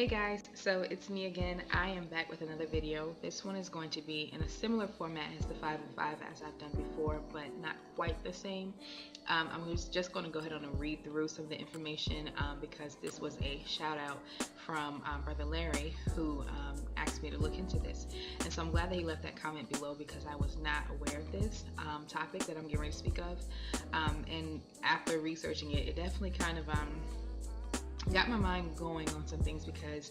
Hey guys, so it's me again. I am back with another video. This one is going to be in a similar format as the 5 and 5 as I've done before, but not quite the same. I'm just going to go ahead and read through some of the information because this was a shout out from Brother Larry who asked me to look into this. And so I'm glad that he left that comment below because I was not aware of this topic that I'm getting ready to speak of. And after researching it, it definitely kind of got my mind going on some things because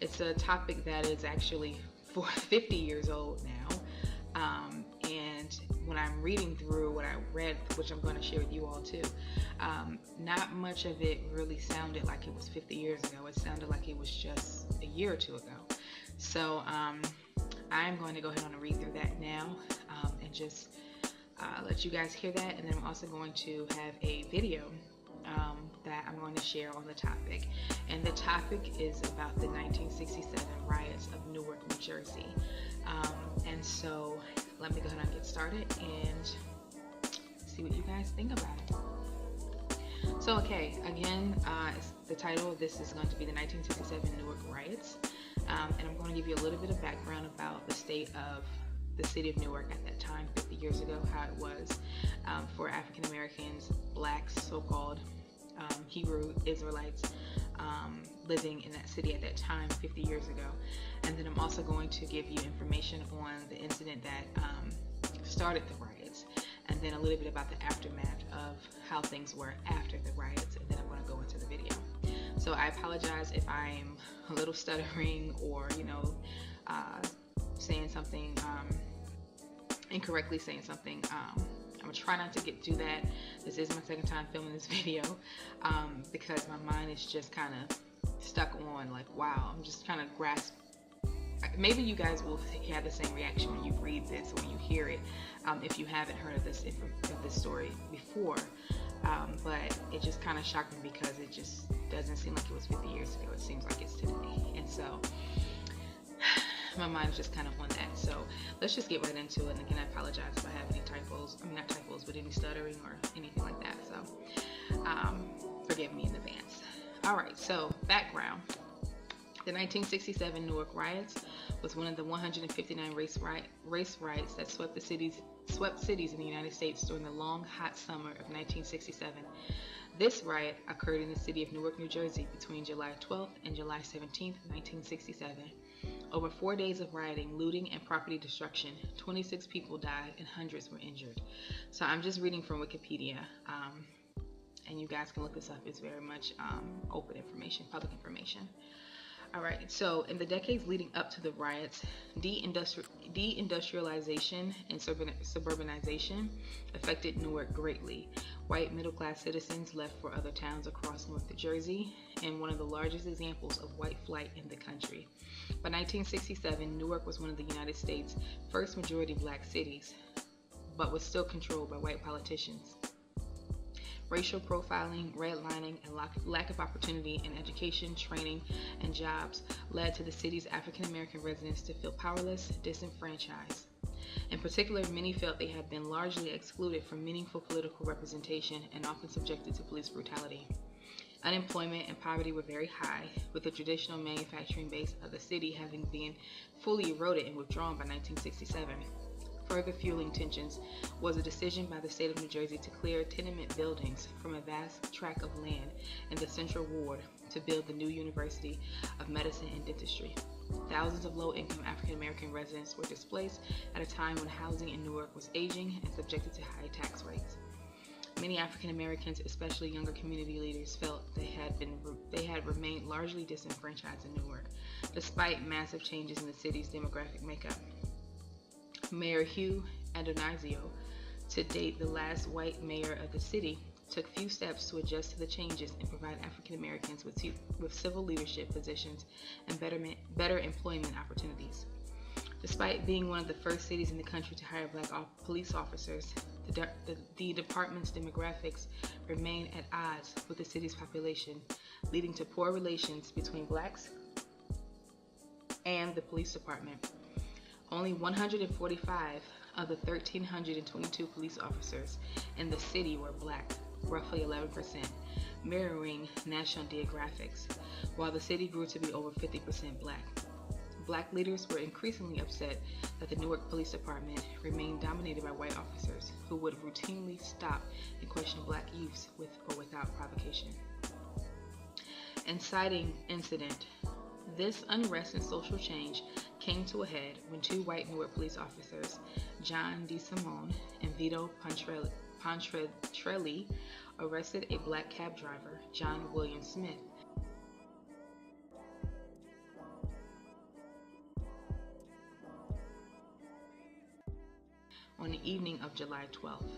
it's a topic that is actually 50 years old now. And when I'm reading through what I read, which I'm going to share with you all too, not much of it really sounded like it was 50 years ago. It sounded like it was just a year or two ago. So I'm going to go ahead and read through that now and just let you guys hear that. And then I'm also going to have a video that I'm going to share on the topic. And the topic is about the 1967 riots of Newark, New Jersey. And so let me go ahead and get started and see what you guys think about it. So okay, again, the title of this is going to be the 1967 Newark riots. And I'm going to give you a little bit of background about the state of the city of Newark at that time, 50 years ago, how it was for African Americans, blacks, so-called Hebrew Israelites living in that city at that time 50 years ago. And then I'm also going to give you information on the incident that started the riots, and then a little bit about the aftermath of how things were after the riots, and then I'm going to go into the video. So I apologize if I'm a little stuttering or saying something incorrectly, saying something. I'm gonna try not to do that. This is my second time filming this video because my mind is just kind of stuck on like, wow, I'm just trying to grasp. Maybe you guys will have the same reaction when you read this or when you hear it, if you haven't heard of this story before. But it just kind of shocked me because it just doesn't seem like it was 50 years ago. It seems like it's today. And so my mind's just kind of on that. So let's just get right into it. And again, I apologize if I have any typos. I mean, not typos, but any stuttering or anything like that. So forgive me in advance. All right, so background. The 1967 Newark riots was one of the 159 race riots that swept cities in the United States during the long, hot summer of 1967. This riot occurred in the city of Newark, New Jersey between July 12th and July 17th, 1967. Over 4 days of rioting, looting, and property destruction, 26 people died and hundreds were injured. So I'm just reading from Wikipedia, and you guys can look this up. It's very much open information, public information. All right, so in the decades leading up to the riots, deindustrialization and suburbanization affected Newark greatly. White middle-class citizens left for other towns across North Jersey, and one of the largest examples of white flight in the country. By 1967, Newark was one of the United States' first majority black cities, but was still controlled by white politicians. Racial profiling, redlining, and lack of opportunity in education, training, and jobs led to the city's African American residents to feel powerless, disenfranchised. In particular, many felt they had been largely excluded from meaningful political representation and often subjected to police brutality. Unemployment and poverty were very high, with the traditional manufacturing base of the city having been fully eroded and withdrawn by 1967. Further fueling tensions was a decision by the state of New Jersey to clear tenement buildings from a vast tract of land in the Central Ward to build the new University of Medicine and Dentistry. Thousands of low-income African-American residents were displaced at a time when housing in Newark was aging and subjected to high tax rates. Many African Americans, especially younger community leaders, felt they had remained largely disenfranchised in Newark, despite massive changes in the city's demographic makeup. Mayor Hugh Adonizio, to date the last white mayor of the city, took few steps to adjust to the changes and provide African Americans with civil leadership positions and better employment opportunities. Despite being one of the first cities in the country to hire black police officers, the department's demographics remain at odds with the city's population, leading to poor relations between blacks and the police department. Only 145 of the 1,322 police officers in the city were black. roughly 11%, mirroring national demographics, while the city grew to be over 50% black. Black leaders were increasingly upset that the Newark Police Department remained dominated by white officers who would routinely stop and question black youths with or without provocation. Inciting incident. This unrest and social change came to a head when two white Newark police officers, John DeSimone and Vito Pontrelli, arrested a black cab driver, John William Smith, on the evening of July 12th.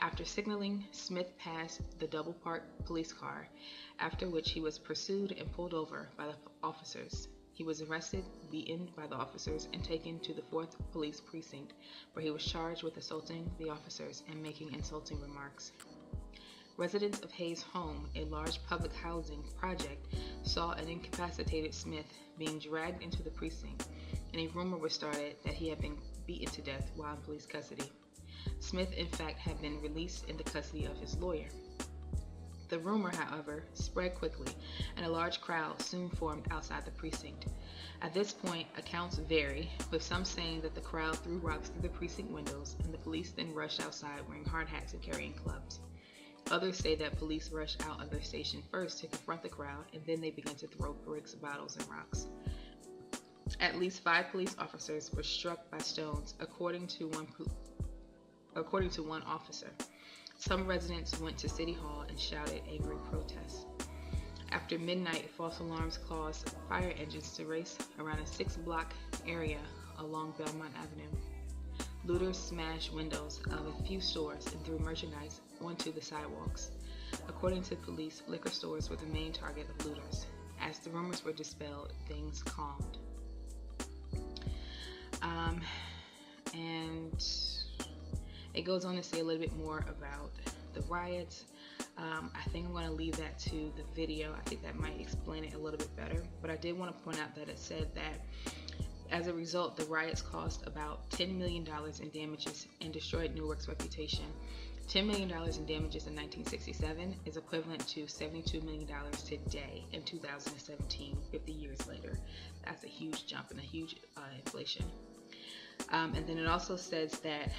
After signaling, Smith passed the double-parked police car, after which he was pursued and pulled over by the officers. He was arrested, beaten by the officers, and taken to the 4th Police Precinct, where he was charged with assaulting the officers and making insulting remarks. Residents of Hayes Home, a large public housing project, saw an incapacitated Smith being dragged into the precinct, and a rumor was started that he had been beaten to death while in police custody. Smith, in fact, had been released in the custody of his lawyer. The rumor, however, spread quickly, and a large crowd soon formed outside the precinct. At this point, accounts vary, with some saying that the crowd threw rocks through the precinct windows, and the police then rushed outside wearing hard hats and carrying clubs. Others say that police rushed out of their station first to confront the crowd, and then they began to throw bricks, bottles, and rocks. At least 5 police officers were struck by stones, according to one officer. Some residents went to City Hall and shouted angry protests. After midnight, false alarms caused fire engines to race around a 6-block area along Belmont Avenue. Looters smashed windows of a few stores and threw merchandise onto the sidewalks. According to police, liquor stores were the main target of looters. As the rumors were dispelled, things calmed. And it goes on to say a little bit more about the riots. I think I'm going to leave that to the video. I think that might explain it a little bit better. But I did want to point out that it said that as a result, the riots cost about $10 million in damages and destroyed Newark's reputation. $10 million in damages in 1967 is equivalent to $72 million today in 2017, 50 years later. That's a huge jump and a huge inflation. And then it also says that,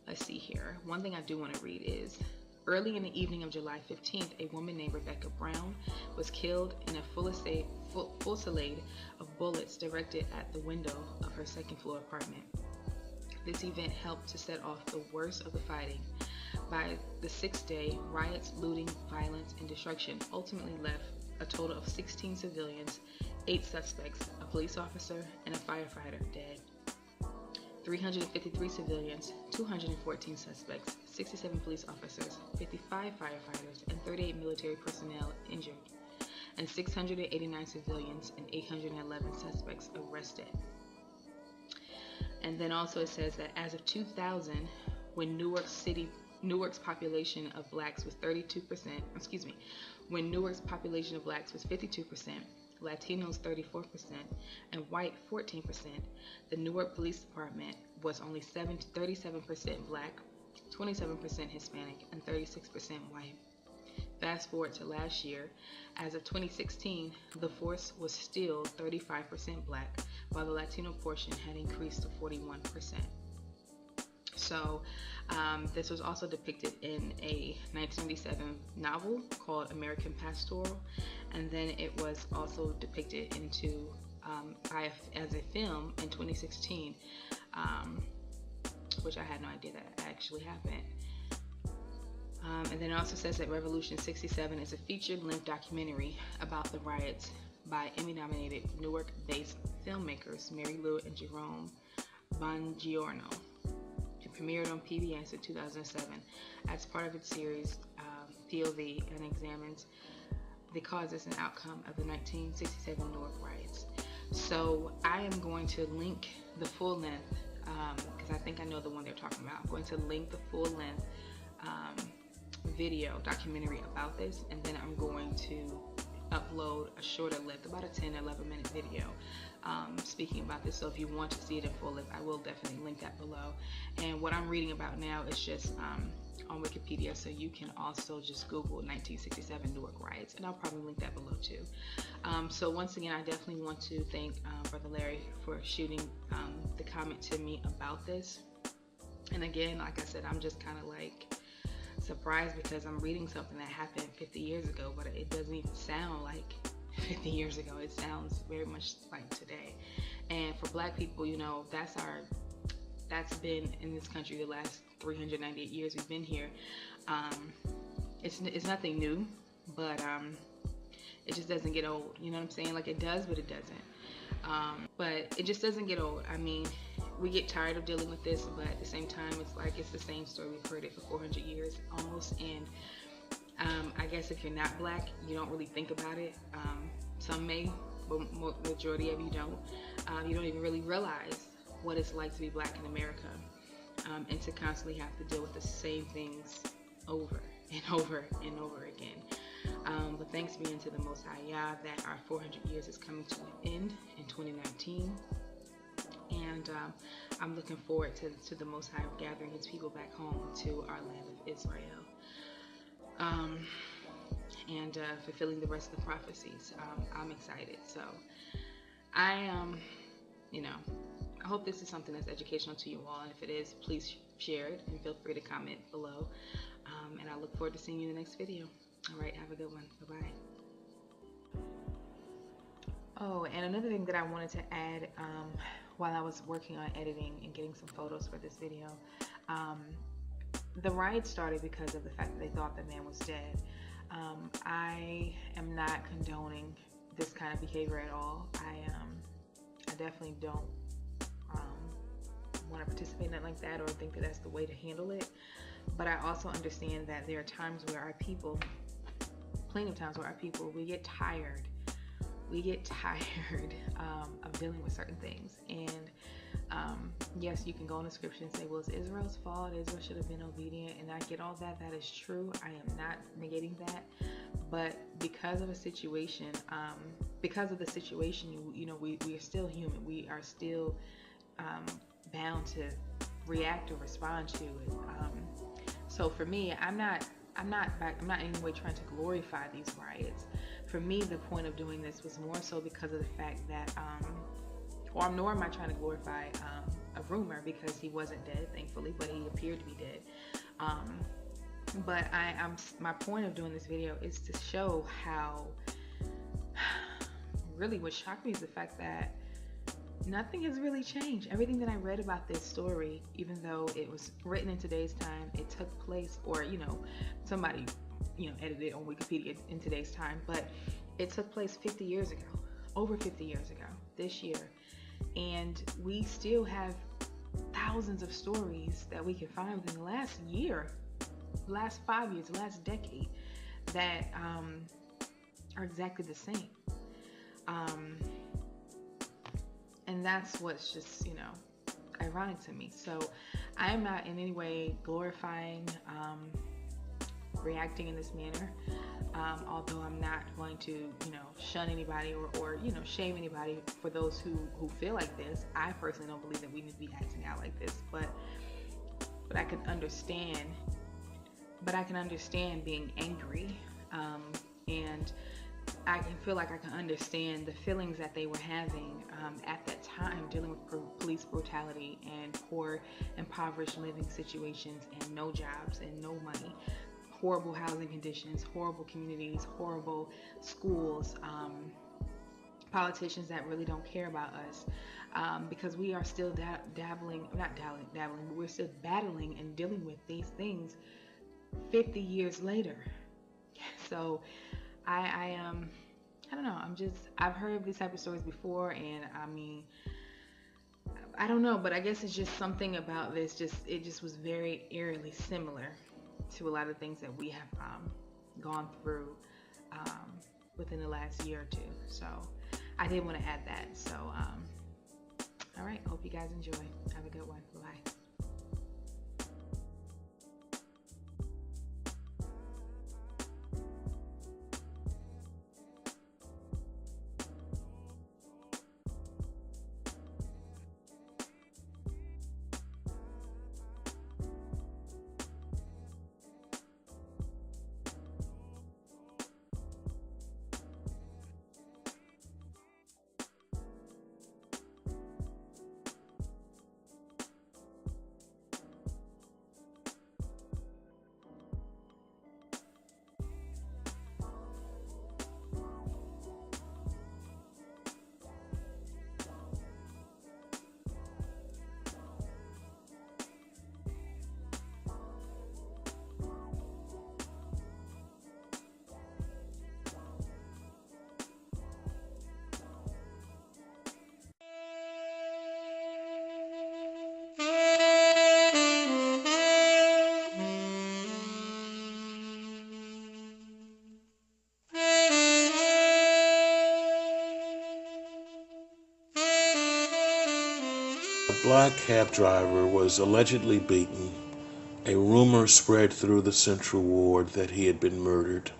let's see here, one thing I do want to read is, early in the evening of July 15th, a woman named Rebecca Brown was killed in a fusillade of bullets directed at the window of her second-floor apartment. This event helped to set off the worst of the fighting. By the 6th day, riots, looting, violence, and destruction ultimately left a total of 16 civilians, 8 suspects, a police officer, and a firefighter dead. 353 civilians, 214 suspects, 67 police officers, 55 firefighters, and 38 military personnel injured, and 689 civilians and 811 suspects arrested. And then also it says that as of 2000, when Newark's population of blacks was 52%, when Newark's population of blacks was 52%, Latinos 34%, and white 14%, the Newark Police Department was only 37% black, 27% Hispanic, and 36% white. Fast forward to last year, as of 2016, the force was still 35% black, while the Latino portion had increased to 41%. So this was also depicted in a 1997 novel called American Pastoral, and then it was also depicted as a film in 2016, which I had no idea that actually happened. And then it also says that Revolution 67 is a feature-length documentary about the riots by Emmy-nominated Newark-based filmmakers Mary Lou and Jerome Bongiorno. It premiered on PBS in 2007 as part of its series POV, and examines the causes and outcome of the 1967 Newark riots. So I am going to link the full length, because I think I know the one they're talking about. I'm going to link the full length video documentary about this, and then I'm going to upload a shorter length, about a 10-11 minute video speaking about this. So if you want to see it in full length, I will definitely link that below. And what I'm reading about now is just on Wikipedia, so you can also just Google 1967 Newark riots, and I'll probably link that below too. So once again, I definitely want to thank Brother Larry for shooting the comment to me about this. And again, like I said, I'm just kind of like surprised because I'm reading something that happened 50 years ago, but it doesn't even sound like 50 years ago. It sounds very much like today. And for Black people, you know, that's been in this country the last 398 years we've been here. It's nothing new, but it just doesn't get old. You know what I'm saying? Like, it does, but it doesn't. But it just doesn't get old. I mean, we get tired of dealing with this, but at the same time, it's like it's the same story. We've heard it for 400 years almost. And I guess if you're not Black, you don't really think about it. Some may, but majority of you don't. You don't even really realize what it's like to be Black in America, and to constantly have to deal with the same things over and over and over again. But thanks be unto the Most High Yah that our 400 years is coming to an end in 2019. And I'm looking forward to the Most High gathering His people back home to our land of Israel, and fulfilling the rest of the prophecies. I'm excited. So I you know, I hope this is something that's educational to you all. And if it is, please share it and feel free to comment below. And I look forward to seeing you in the next video. All right, have a good one. Bye-bye. Oh, and another thing that I wanted to add while I was working on editing and getting some photos for this video, the riot started because of the fact that they thought the man was dead. I am not condoning this kind of behavior at all. I definitely don't want to participate in it like that or think that that's the way to handle it. But I also understand that there are times where our people, plenty of times where our people, we get tired of dealing with certain things. And yes, you can go in the scripture and say, well, it's Israel's fault, Israel should have been obedient, and I get all that. That is true. I am not negating that. But because of a situation, you know, we are still human. We are still bound to react or respond to it. So for me, I'm not in any way trying to glorify these riots. For me, the point of doing this was more so because of the fact that, nor am I trying to glorify a rumor, because he wasn't dead, thankfully, but he appeared to be dead. But my point of doing this video is to show how, really what shocked me is the fact that nothing has really changed. Everything that I read about this story, even though it was written in today's time, it took place, or, you know, somebody, you know, edited it on Wikipedia in today's time, but it took place 50 years ago, over 50 years ago, this year. And we still have thousands of stories that we can find within the last year, last 5 years, last decade, that are exactly the same. And that's what's just, you know, ironic to me. So I am not in any way glorifying reacting in this manner, although I'm not going to, you know, shun anybody or you know, shame anybody for those who feel like this. I personally don't believe that we need to be acting out like this, but I can understand being angry, and I can feel like I can understand the feelings that they were having at that time, dealing with police brutality and poor, impoverished living situations and no jobs and no money, horrible housing conditions, horrible communities, horrible schools, politicians that really don't care about us, because we are still dabbling, but we're still battling and dealing with these things 50 years later. So I don't know, I've heard these type of stories before, and I mean, I don't know, but I guess it's just something about this, it just was very eerily similar to a lot of things that we have gone through within the last year or two. So I did want to add that. So all right, hope you guys enjoy. Have a good one. Bye. black cab driver was allegedly beaten. A rumor spread through the Central Ward that he had been murdered.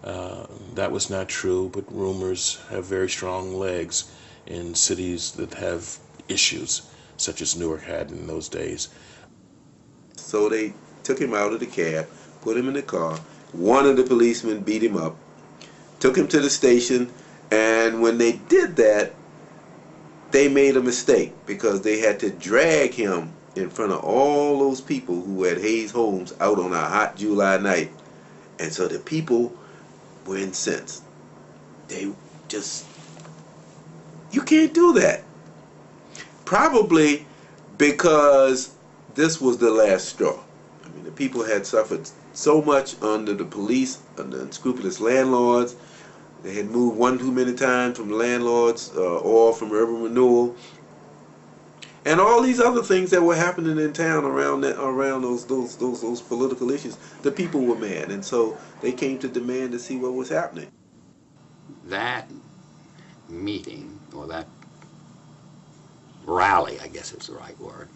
That was not true, but rumors have very strong legs in cities that have issues, such as Newark had in those days. So they took him out of the cab, put him in the car. One of the policemen beat him up, took him to the station, and when they did that, they made a mistake because they had to drag him in front of all those people who had Hayes homes out on a hot July night. And so the people were incensed. They just, you can't do that. Probably because this was the last straw. I mean, the people had suffered so much under the police, under unscrupulous landlords. They had moved one too many times from landlords or from urban renewal, and all these other things that were happening in town around those political issues. The people were mad, and so they came to demand to see what was happening. That meeting, or that rally, I guess is the right word,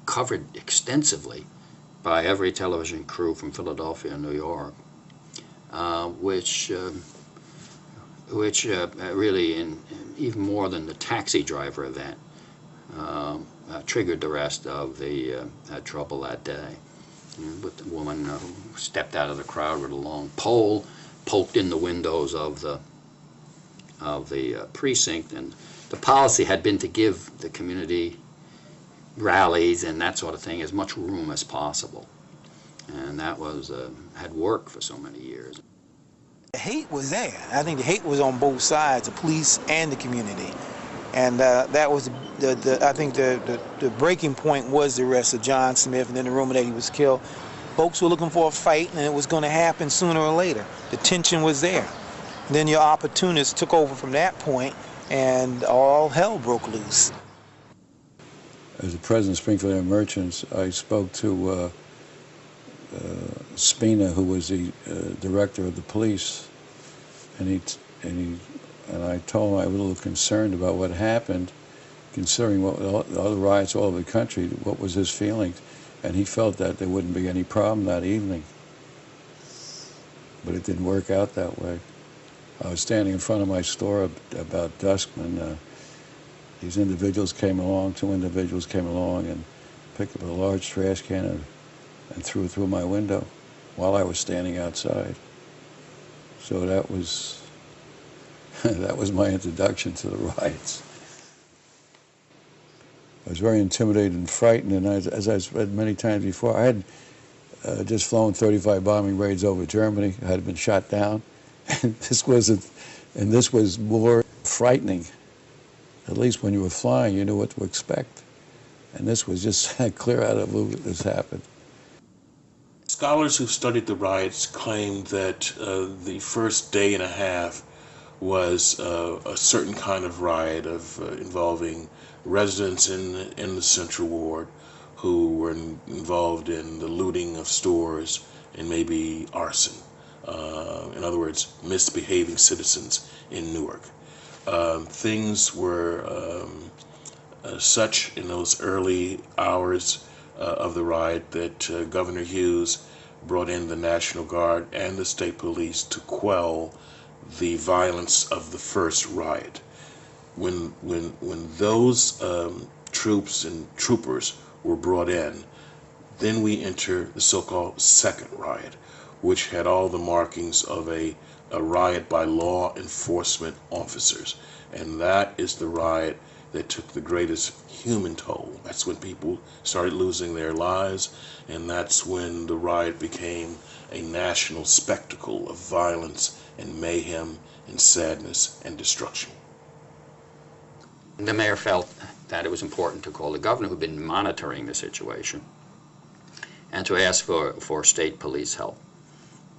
covered extensively by every television crew from Philadelphia and New York, which really, even more than the taxi driver event, triggered the rest of the trouble that day. With the woman who stepped out of the crowd with a long pole, poked in the windows of the precinct, and the policy had been to give the community rallies and that sort of thing as much room as possible, and that was had worked for so many years. The hate was there. I think the hate was on both sides, the police and the community, and that was I think the breaking point was the arrest of John Smith, and then the rumor that he was killed. Folks were looking for a fight, and it was going to happen sooner or later. The tension was there. And then your opportunists took over from that point, and all hell broke loose. As the president of Springfield Air Merchants, I spoke to Spina, who was the director of the police, and I told him I was a little concerned about what happened, considering what all the riots all over the country. What was his feelings? And he felt that there wouldn't be any problem that evening, but it didn't work out that way. I was standing in front of my store about dusk when these individuals came along, 2 individuals came along and picked up a large trash can and threw it through my window while I was standing outside. So that was that was my introduction to the riots. I was very intimidated and frightened, and as I've said many times before, I had just flown 35 bombing raids over Germany. I had been shot down, and this was more frightening. At least when you were flying, you knew what to expect. And this was just clear out of the blue that this happened. Scholars who studied the riots claimed that the first day and a half was a certain kind of riot involving residents in the Central Ward who were involved in the looting of stores and maybe arson. In other words, misbehaving citizens in Newark. Things were such in those early hours of the riot that Governor Hughes brought in the National Guard and the state police to quell the violence of the first riot. When those troops and troopers were brought in, then we enter the so-called second riot, which had all the markings of a riot by law enforcement officers. And that is the riot that took the greatest human toll. That's when people started losing their lives, and that's when the riot became a national spectacle of violence and mayhem and sadness and destruction. The mayor felt that it was important to call the governor, who'd been monitoring the situation, and to ask for state police help.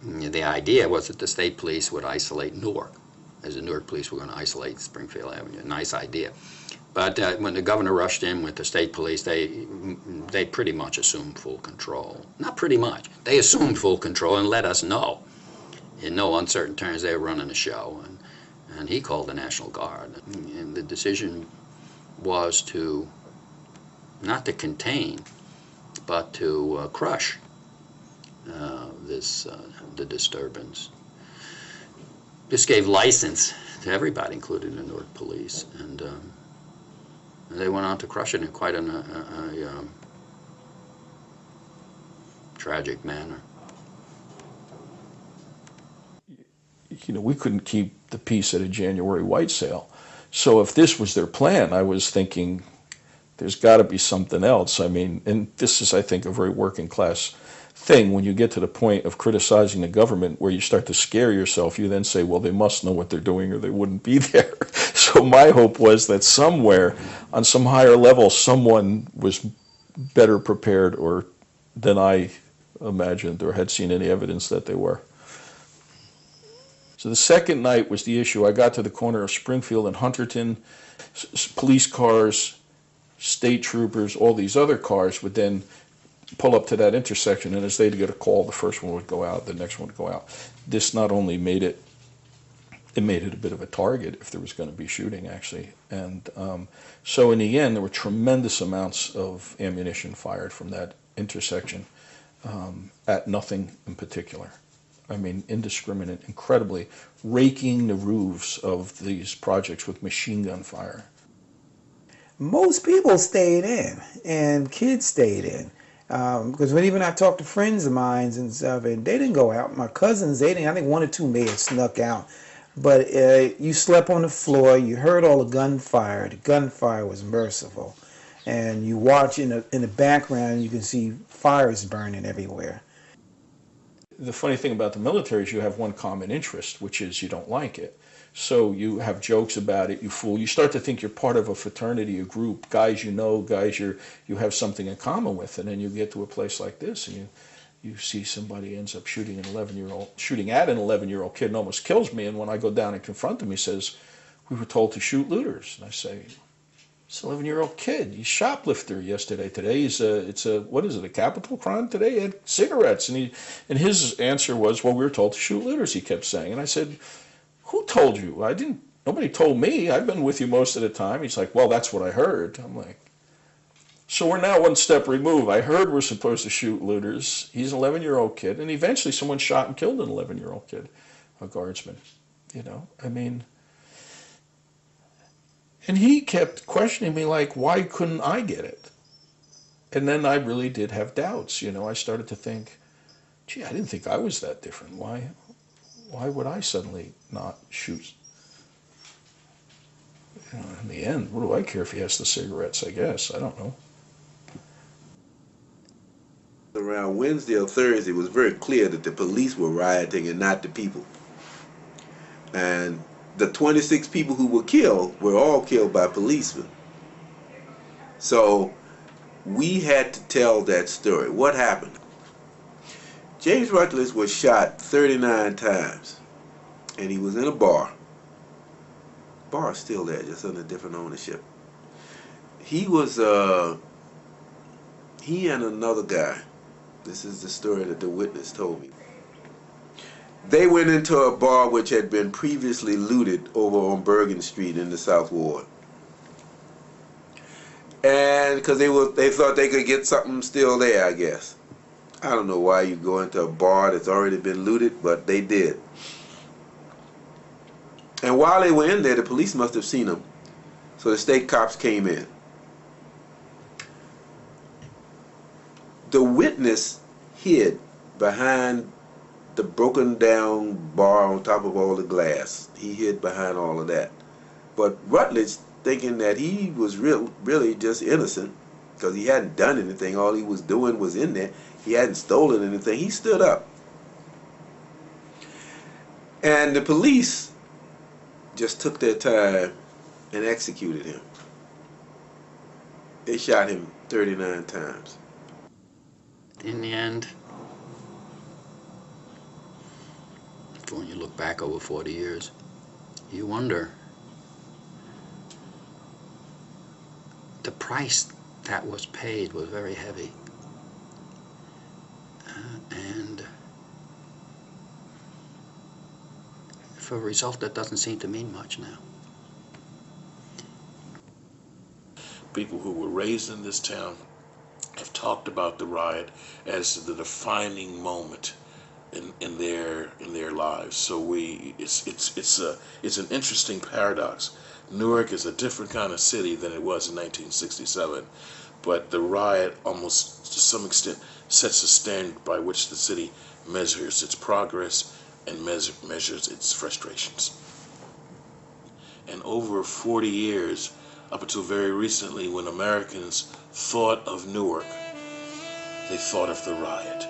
The idea was that the state police would isolate Newark, as the Newark police were going to isolate Springfield Avenue. A nice idea. But when the governor rushed in with the state police, they pretty much assumed full control. Not pretty much. They assumed full control and let us know in no uncertain terms they were running a show. And he called the National Guard. And the decision was to, not to contain, but to crush the disturbance. This gave license to everybody, including the Newark police, and they went on to crush it in quite a tragic manner. You know, we couldn't keep the peace at a January white sale. So if this was their plan, I was thinking there's got to be something else. I mean, and this is, I think, a very working class thing. When you get to the point of criticizing the government where you start to scare yourself, you then say, well, they must know what they're doing or they wouldn't be there. So my hope was that somewhere on some higher level, someone was better prepared or than I imagined or had seen any evidence that they were. So the second night was the issue. I got to the corner of Springfield and Hunterton. Police cars, state troopers, all these other cars would then pull up to that intersection, and as they'd get a call, the first one would go out, the next one would go out. This not only made it a bit of a target if there was going to be shooting, actually. And so in the end, there were tremendous amounts of ammunition fired from that intersection at nothing in particular. I mean, indiscriminate, incredibly, raking the roofs of these projects with machine gun fire. Most people stayed in, and kids stayed in. Because when I talked to friends of mine and stuff, and they didn't go out. My cousins, they didn't. I think one or two may have snuck out. But you slept on the floor. You heard all the gunfire. The gunfire was merciful. And you watch in the background, you can see fires burning everywhere. The funny thing about the military is you have one common interest, which is you don't like it. So you have jokes about it, you fool. You start to think you're part of a fraternity, a group, guys you know, guys you have something in common with. And then you get to a place like this and you see somebody ends up shooting at an 11-year-old kid and almost kills me. And when I go down and confront him, he says, we were told to shoot looters. And I say, it's an 11-year-old kid. He's shoplifter yesterday. Today it's a capital crime today? He had cigarettes. And his answer was, well, we were told to shoot looters, he kept saying. And I said, who told you? Nobody told me. I've been with you most of the time. He's like, well, that's what I heard. I'm like, so we're now one step removed. I heard we're supposed to shoot looters. He's an 11-year-old kid. And eventually someone shot and killed an 11-year-old kid, a guardsman. You know, I mean, and he kept questioning me like, why couldn't I get it? And then I really did have doubts. You know, I started to think, gee, I didn't think I was that different. Why would I suddenly not shoot? You know, in the end, what do I care if he has the cigarettes, I guess? I don't know. Around Wednesday or Thursday, it was very clear that the police were rioting and not the people. And the 26 people who were killed were all killed by policemen. So we had to tell that story. What happened? James Rutledge was shot 39 times, and he was in a bar. The bar is still there, just under different ownership. He and another guy, this is the story that the witness told me. They went into a bar which had been previously looted over on Bergen Street in the South Ward. And because they thought they could get something still there, I guess. I don't know why you go into a bar that's already been looted, but they did. And while they were in there, the police must have seen them. So the state cops came in. The witness hid behind the broken down bar on top of all the glass. He hid behind all of that. But Rutledge, thinking that he was really just innocent, because he hadn't done anything, all he was doing was in there, he hadn't stolen anything, he stood up. And the police just took their time and executed him. They shot him 39 times. In the end, when you look back over 40 years, you wonder the price that was paid was very heavy. And for a result that doesn't seem to mean much now. people who were raised in this town have talked about the riot as the defining moment in their lives. So it's an interesting paradox. Newark is a different kind of city than it was in 1967, but the riot almost to some extent sets a standard by which the city measures its progress and measures its frustrations. And over 40 years, up until very recently, when Americans thought of Newark, they thought of the riot.